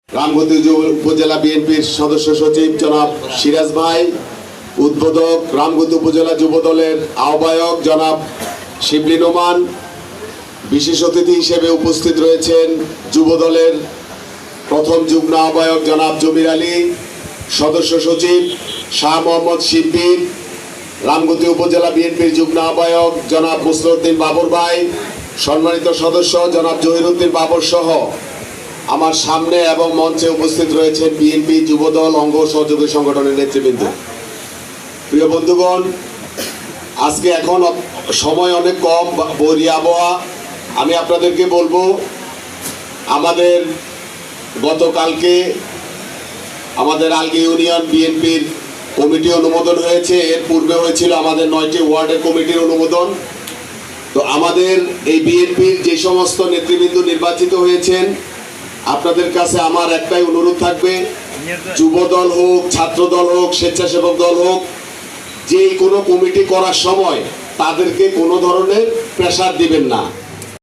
রামগতি উপজেলা বিএনপির সদস্য সচিব জনাব সিরাজ ভাই, উদ্বোধক রামগতি উপজেলা যুব দলের আহ্বায়ক জনাব শিবলি নোমান, বিশেষ অতিথি হিসেবে উপস্থিত রয়েছেন যুব দলের প্রথম যুগ্ম আহ্বায়ক জনাব জমির আলী, সদস্য সচিব শাহ মোহাম্মদ শিববির, রামগতি উপজেলা বিএনপির যুগ্ম আহ্বায়ক জনাব মুসলিউদ্দিন বাবর ভাই, সম্মানিত সদস্য জনাব জহিরুদ্দিন বাবর সহ আমার সামনে এবং মঞ্চে উপস্থিত রয়েছেন বিএনপি যুবদল অঙ্গ সহযোগী সংগঠনের নেতৃবৃন্দ। প্রিয় বন্ধুগণ, আজকে এখন সময় অনেক কম, বৈরী আবহাওয়া। আমি আপনাদেরকে বলবো, আমাদের গতকালকে আমাদের আলগী ইউনিয়ন বিএনপির কমিটি অনুমোদন হয়েছে। এর পূর্বে হয়েছিল আমাদের 9টি ওয়ার্ডের কমিটির অনুমোদন। তো আমাদের এই বিএনপির যে সমস্ত নেতৃবৃন্দ নির্বাচিত হয়েছেন, আপনাদের কাছে আমার একটাই অনুরোধ থাকবে, যুব দল হোক, ছাত্র দল হোক, স্বেচ্ছাসেবক দল হোক, যে কোনো কমিটি করার সময় তাদেরকে কোনো ধরনের প্রেসার দিবেন না।